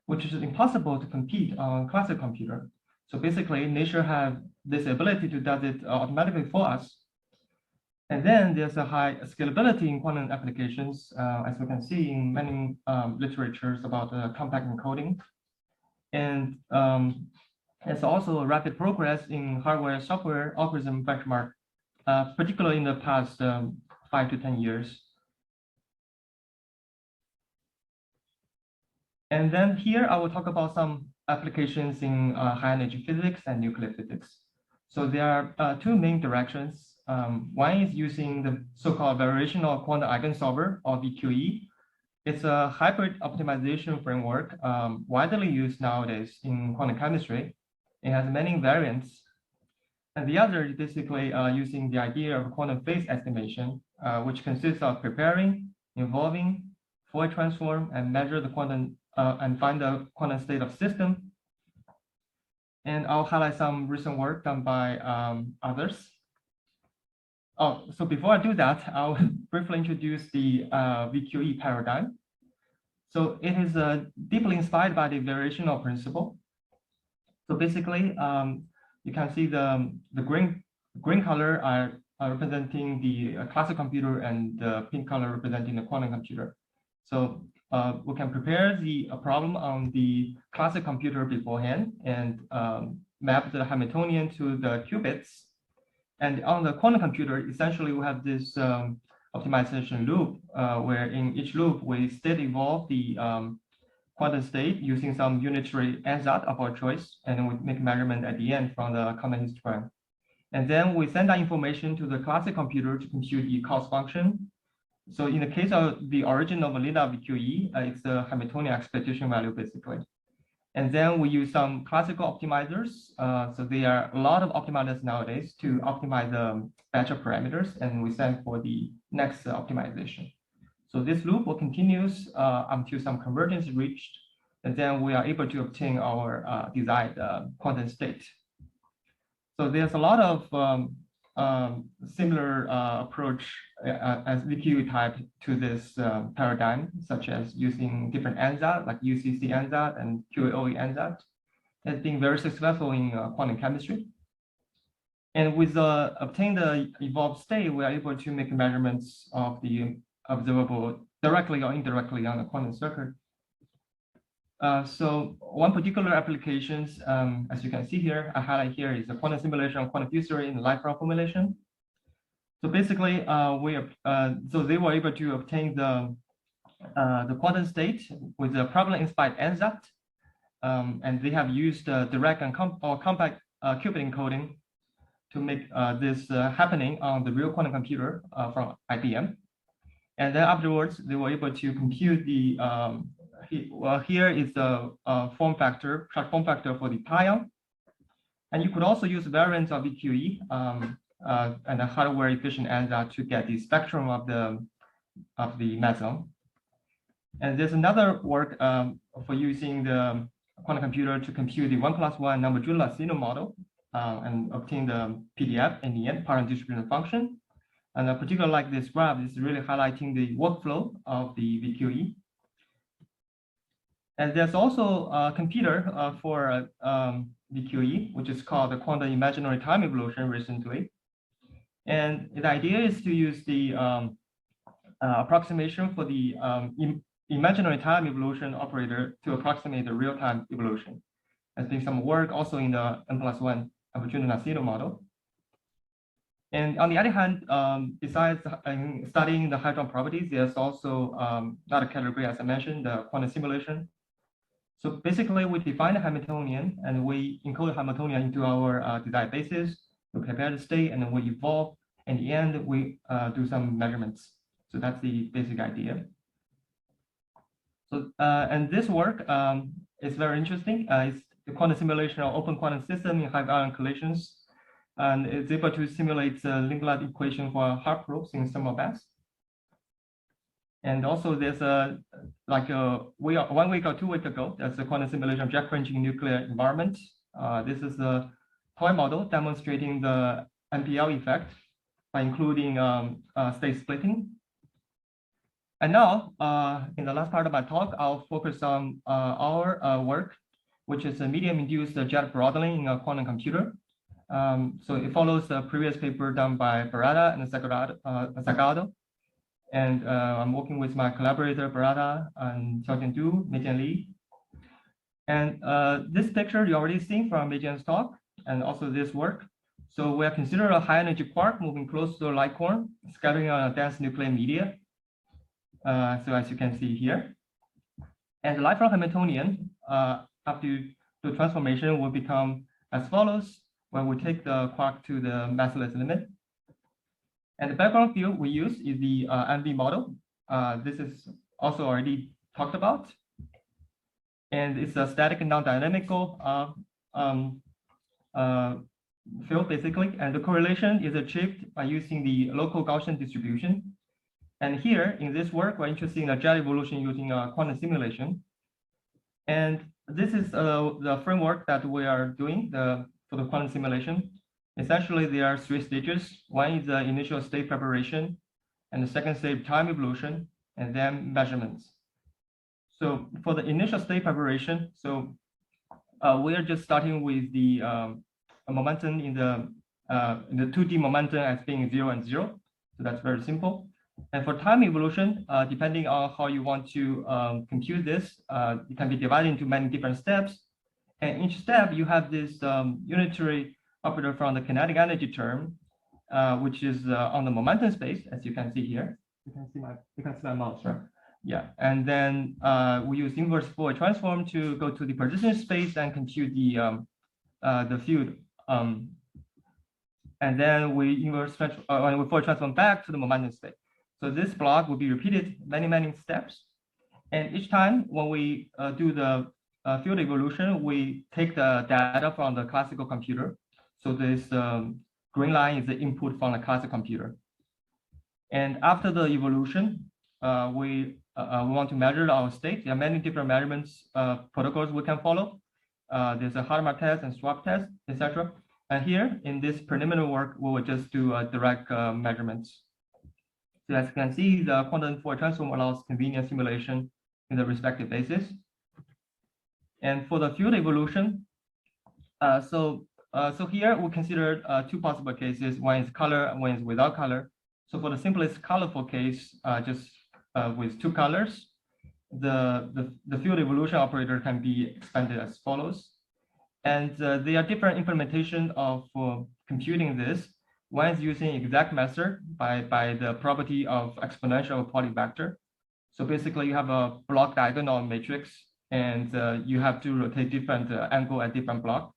which is impossible to compete on a classical computer. So basically, nature has this ability to do it automatically for us. And then there's a high scalability in quantum applications, as we can see in many literatures about compact encoding. And there's also a rapid progress in hardware software algorithm benchmark, particularly in the past 5 to 10 years. And then here I will talk about some applications in high energy physics and nuclear physics. So there are two main directions. One is using the so-called variational quantum eigensolver, or VQE. It's a hybrid optimization framework widely used nowadays in quantum chemistry. It has many variants. And the other is basically using the idea of quantum phase estimation, which consists of preparing, involving, Fourier transform, and measure the quantum and find the quantum state of system. And I'll highlight some recent work done by others. Oh, so before I do that, I'll briefly introduce the Vqe paradigm. So it is deeply inspired by the variational principle. So basically, you can see the green color are representing the classical computer and the pink color representing the quantum computer. So we can prepare the problem on the classic computer beforehand and map the Hamiltonian to the qubits. And on the quantum computer, essentially we have this optimization loop where in each loop we state evolve the quantum state using some unitary ansatz of our choice, and then we make measurement at the end from the common histogram. And then we send that information to the classic computer to compute the cost function. So in the case of the origin of Lambda Vqe, it's the Hamiltonian expectation value basically. And then we use some classical optimizers. So there are a lot of optimizers nowadays to optimize the batch of parameters, and we send for the next optimization. So this loop will continues until some convergence is reached, and then we are able to obtain our desired quantum state. So there's a lot of similar approach as Vqe type to this paradigm, such as using different ansatz like UCC ansatz and QAOE ansatz. It's been very successful in quantum chemistry. And with obtain the evolved state, we are able to make measurements of the observable directly or indirectly on the quantum circuit. So one particular applications, as you can see here, I highlight here is the quantum simulation of quantum field theory in the light formulation. So basically, so they were able to obtain the quantum state with the problem-inspired ansatz, and they have used direct and compact qubit encoding to make this happening on the real quantum computer from IBM. And then afterwards, they were able to compute the here is the form factor for the pion. And you could also use variants of Vqe and a hardware efficient ansatz to get the spectrum of the meson. And there's another work for using the quantum computer to compute the 1+1 number June-Lassino model and obtain the PDF in the end, Parton distribution function. And particularly like this graph is really highlighting the workflow of the Vqe. And there's also a computer for Vqe, which is called the quantum imaginary time evolution recently. And the idea is to use the approximation for the imaginary time evolution operator to approximate the real-time evolution. There's been some work also in the N+1 June-Lassino model. And on the other hand, besides studying the hadron properties, there's also another category, as I mentioned, the quantum simulation. So basically, we define the Hamiltonian and we encode the Hamiltonian into our desired basis. We prepare the state and then we evolve. In the end, we do some measurements. So that's the basic idea. So and this work is very interesting. It's the quantum simulation of open quantum system in high ion collisions. And it's able to simulate the link-light equation for hard probes in thermal baths. And also there's a, like 1 week or 2 weeks ago, there's a quantum simulation of jet quenching nuclear environment. This is a toy model demonstrating the NPL effect by including state splitting. And now, in the last part of my talk, I'll focus on our work, which is a medium-induced jet throttling in a quantum computer. So it follows the previous paper done by Barada and Zagado. And I'm working with my collaborator, Barada, and Xiaojian Du, Meijian Li. And this picture you already seen from Meijian's talk, and also this work. So we are considering a high-energy quark moving close to the light core, scattering on a dense nuclear media. So as you can see here. And the light-from Hamiltonian, after the transformation, will become as follows, when we take the quark to the massless limit. And the background field we use is the MV model. This is also already talked about. And it's a static and non-dynamical field, basically. And the correlation is achieved by using the local Gaussian distribution. And here, in this work, we're interested in a jet evolution using a quantum simulation. And this is the framework that we are doing for the quantum simulation. Essentially, there are 3 stages. One is the initial state preparation, and the second stage time evolution, and then measurements. So for the initial state preparation, so we are just starting with the momentum in the 2D momentum as being 0 and 0. So that's very simple. And for time evolution, depending on how you want to compute this, it can be divided into many different steps. And each step, you have this unitary operator from the kinetic energy term, which is on the momentum space, as you can see here. You can see my mouse, right? Yeah. And then we use inverse Fourier transform to go to the position space and compute the field. And then we Fourier transform back to the momentum space. So this block will be repeated many steps. And each time when we do the field evolution, we take the data from the classical computer. So this green line is the input from the classical computer. And after the evolution, we want to measure our state. There are many different measurements protocols we can follow. There's a Hadamard test and swap test, etc. And here in this preliminary work, we will just do direct measurements. So as you can see, the quantum Fourier transform allows convenient simulation in the respective basis. And for the field evolution, so here we consider 2 possible cases. One is color and one is without color. So for the simplest colorful case, just with 2 colors, the field evolution operator can be expanded as follows. And there are different implementation of computing this. One is using exact method by the property of exponential polyvector. So basically you have a block diagonal matrix, and you have to rotate different angle at different block.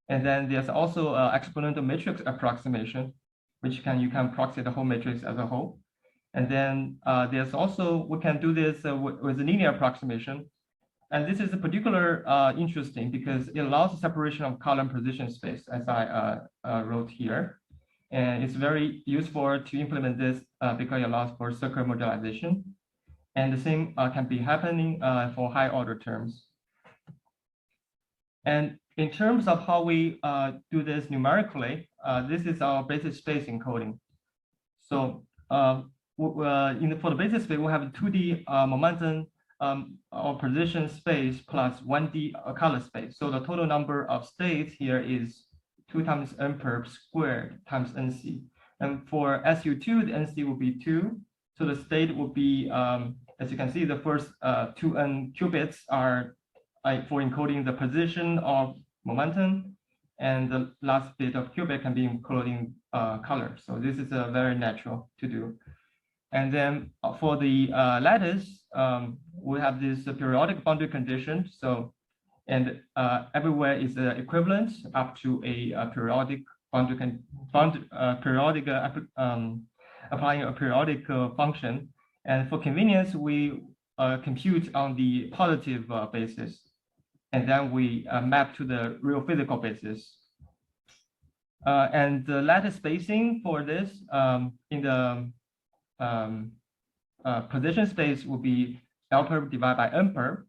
And then there's also exponential matrix approximation, which you can proxy the whole matrix as a whole. And then there's also, we can do this with a linear approximation. And this is particularly interesting because it allows the separation of column position space, as I wrote here. And it's very useful to implement this because it allows for circular modularization. And the same can be happening for high order terms. And in terms of how we do this numerically, this is our basis space encoding. So for the basis space, we have a 2D momentum or position space plus 1D color space. So the total number of states here is 2 times n perp squared times nc. And for SU2, the nc will be 2. So the state will be, as you can see, the first 2n qubits are for encoding the position of momentum, and the last bit of qubit can be encoding color. So this is very natural to do. And then for the lattice, we have this periodic boundary condition. So, and everywhere is equivalent up to a periodic boundary applying a periodic function. And for convenience, we compute on the positive basis, and then we map to the real physical basis. And the lattice spacing for this in the position space will be L perp divided by N perp,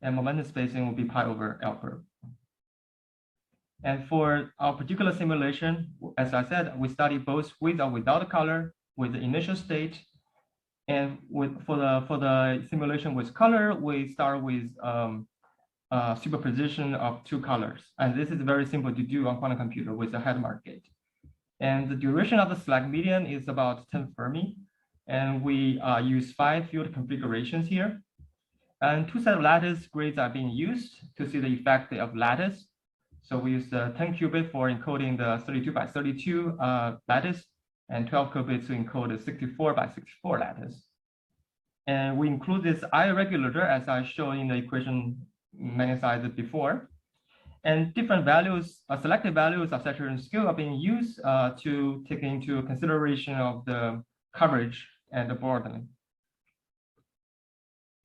and momentum spacing will be pi over L perp. And for our particular simulation, as I said, we study both with or without color, with the initial state. And for the simulation with color, we start with superposition of 2 colors. And this is very simple to do on quantum computer with the Hadamard gate. And the duration of the select median is about 10 Fermi. And we use 5 field configurations here. And 2 sets of lattice grids are being used to see the effect of lattice. So we use the 10 qubit for encoding the 32 by 32 lattice, and 12 qubits to encode the 64 by 64 lattice. And we include this I regulator as I showed in the equation many slides before. And different values, selected values of saturation scale are being used to take into consideration of the coverage and the broadening.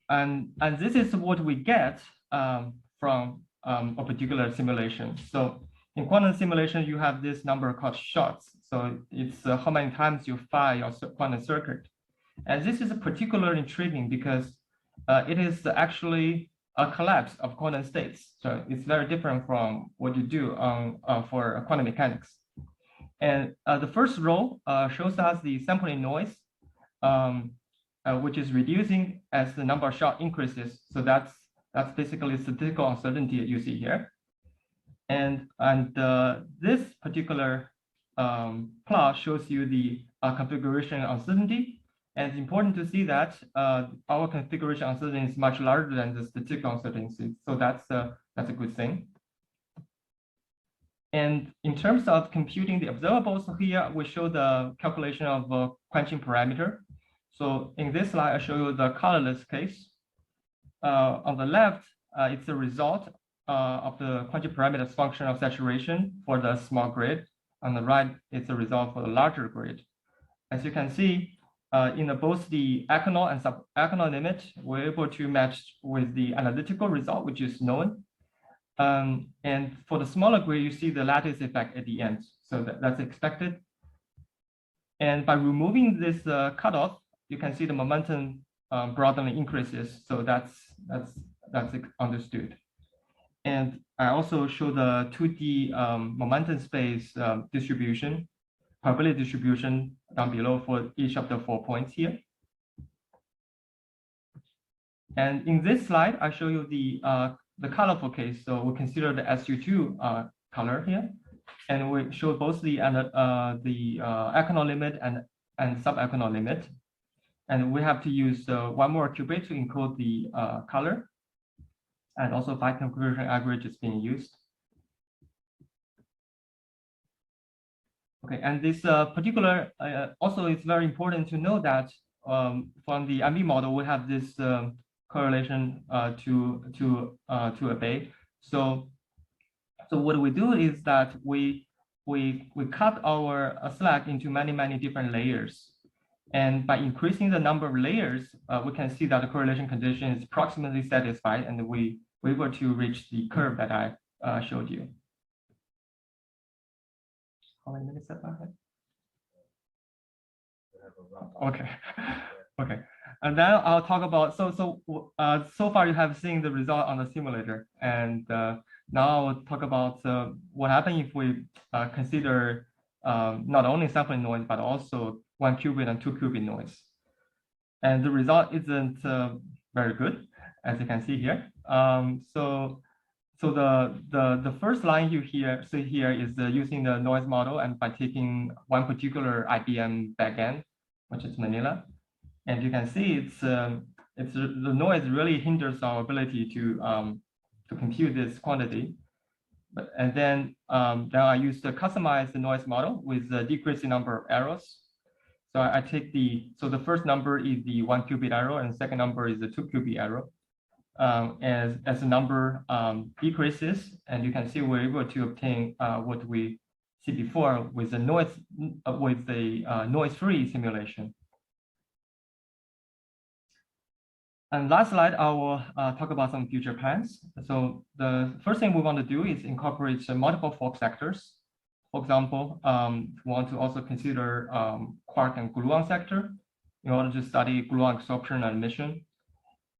And this is what we get from a particular simulation. So in quantum simulation, you have this number called shots. So it's how many times you fire your quantum circuit. And this is particularly intriguing because it is actually a collapse of quantum states. So it's very different from what you do on for quantum mechanics. And the first row shows us the sampling noise, which is reducing as the number of shots increases. So that's basically statistical uncertainty you see here. And this particular plot shows you the configuration uncertainty. And it's important to see that our configuration uncertainty is much larger than the statistical uncertainty. So that's a good thing. And in terms of computing the observables here, we show the calculation of a quenching parameter. So in this slide, I show you the colorless case. On the left, it's the result of the quenching parameter's function of saturation for the small grid. On the right, it's a result for the larger grid. As you can see, in both the aconal and subaconal limit, we're able to match with the analytical result, which is known. And for the smaller grid, you see the lattice effect at the end. So that's expected. And by removing this cutoff, you can see the momentum broadly increases. So that's understood. And I also show the 2D momentum space distribution, probability distribution down below for each of the 4 points here. And in this slide, I show you the colorful case. So we consider the SU2 color here, and we show both the aconal limit and subaconal limit. And we have to use 1 more qubit to encode the color. And also Phi configuration average is being used. Okay, and this particular, also it's very important to know that from the MV model, we have this correlation to obey. So what we do is that we cut our slack into many different layers. And by increasing the number of layers, we can see that the correlation condition is approximately satisfied, and we were to reach the curve that I showed you. How many minutes have I had? Okay, okay. And then I'll talk about, so far you have seen the result on the simulator. And now I'll talk about what happens if we consider not only sampling noise, but also 1 qubit and 2 qubit noise. And the result isn't very good, as you can see here. So the first line you see here is using the noise model, and by taking one particular IBM backend, which is Manila. And you can see the noise really hinders our ability to compute this quantity. And then I use the customized noise model with a decreasing number of errors. So I take so the first number is the 1 qubit error, and the second number is the 2 qubit error. As the number decreases, and you can see we're able to obtain what we see before with the noise-free simulation. And last slide, I will talk about some future plans. So the first thing we want to do is incorporate multiple fork sectors. For example, we want to also consider quark and gluon sector in order to study gluon absorption and emission.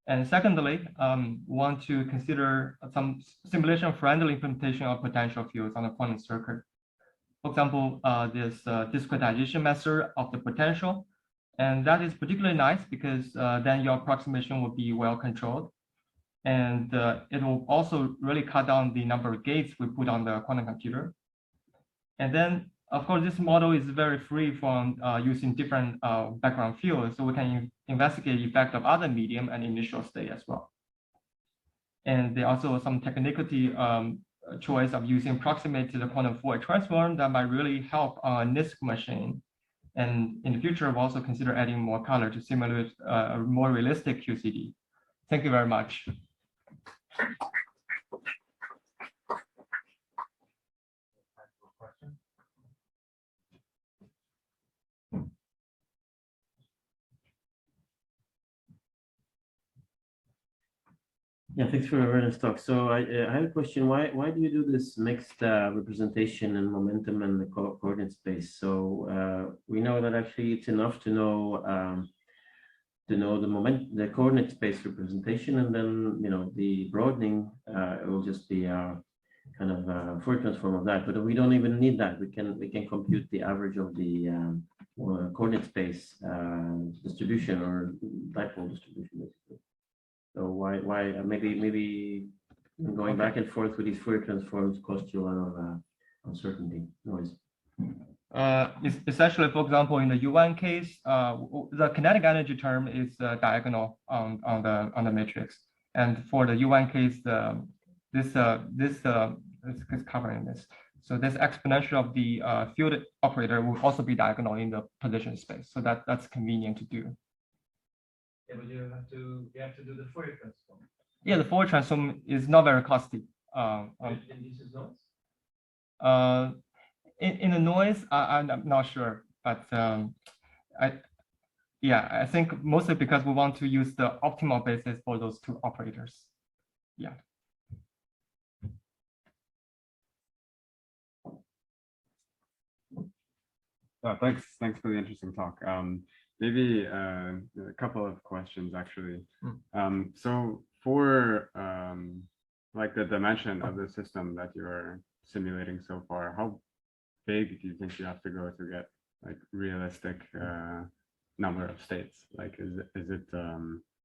And secondly, we want to consider some simulation-friendly implementation of potential fields on the quantum circuit. For example, this discretization method of the potential. And that is particularly nice because then your approximation will be well controlled. And it will also really cut down the number of gates we put on the quantum computer. And then, of course, this model is very free from using different background fields, so we can investigate the effect of other medium and initial state as well. And there are also some technicality choice of using proximate to the quantum Fourier transform that might really help on a NISQ machine. And in the future, we'll also consider adding more color to simulate a more realistic QCD. Thank you very much. Yeah, thanks for a very nice talk. So I have a question. Why do you do this mixed representation and momentum and the coordinate space? So we know that actually it's enough to know to know the coordinate space representation, and then the broadening it will just be a kind of Fourier transform of that. But we don't even need that. We can compute the average of the coordinate space distribution or dipole distribution, basically. So why maybe going back and forth with these Fourier transforms cost you a lot of uncertainty noise. Essentially, for example, in the U1 case, the kinetic energy term is diagonal on the matrix, and for the U1 case, this is covering this. So this exponential of the field operator will also be diagonal in the position space. So that's convenient to do. Yeah, but you have to do the Fourier transform. Yeah, the Fourier transform is not very costly. And this is noise? In the noise, I'm not sure, but I think mostly because we want to use the optimal basis for those two operators. Yeah. Thanks for the interesting talk. Maybe a couple of questions actually. So for like the dimension of the system that you're simulating so far, how big do you think you have to go to get like realistic number of states? Like is it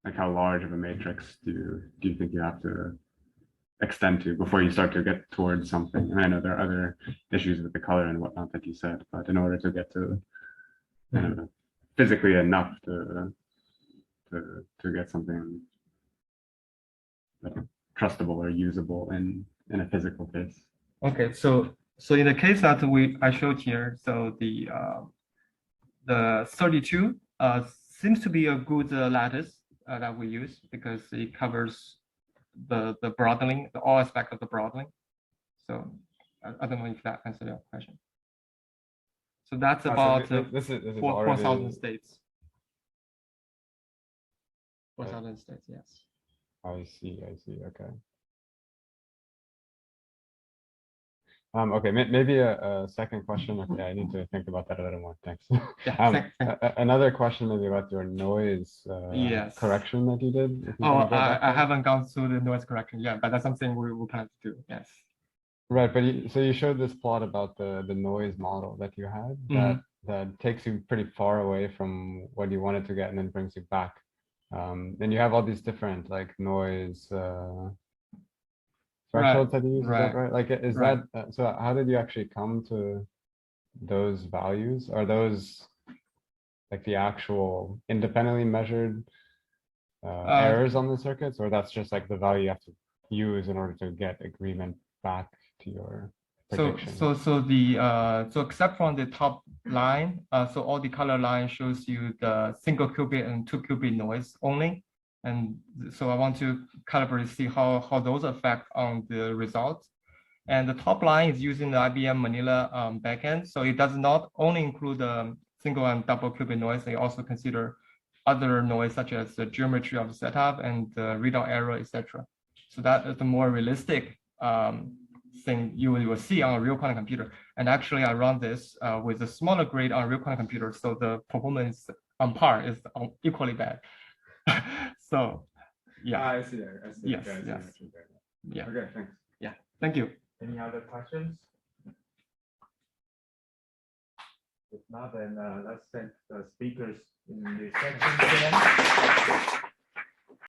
like how large of a matrix do you think you have to extend to before you start to get towards something? And I know there are other issues with the color and whatnot that you said, but in order to get to physically enough to get something like trustable or usable in a physical case. Okay, so in the case that I showed here, so the 32 seems to be a good lattice that we use because it covers the broadening, all aspect of the broadening. So I don't know if that answers your question. So that's about this is 4,000 states. 4,000 states, yes. I see. Okay. Okay, maybe a second question. Okay, I need to think about that a little more. Thanks. Another question maybe about your noise correction that you did. I haven't gone through the noise correction yet, but that's something we will plan to do. Yes. Right, but so you showed this plot about the noise model that you had that takes you pretty far away from what you wanted to get and then brings you back. And you have all these different like noise thresholds that you use, is that right? Like, is that so? How did you actually come to those values? Are those like the actual independently measured errors on the circuits, or that's just like the value you have to use in order to get agreement back to your prediction? So except from the top line, so all the color line shows you the single qubit and 2 qubit noise only. And so I want to calibrate, see how those affect on the results. And the top line is using the IBM Manila backend. So it does not only include the single and double qubit noise, they also consider other noise such as the geometry of the setup and the readout error, etc. So that is the more realistic thing you will see on a real quantum computer. And actually I run this with a smaller grade on a real quantum computer. So the performance on par is equally bad. So, yeah. I see. Yes. Yeah. Okay, thanks. Yeah. Thank you. Any other questions? If not, then let's thank the speakers in the section again.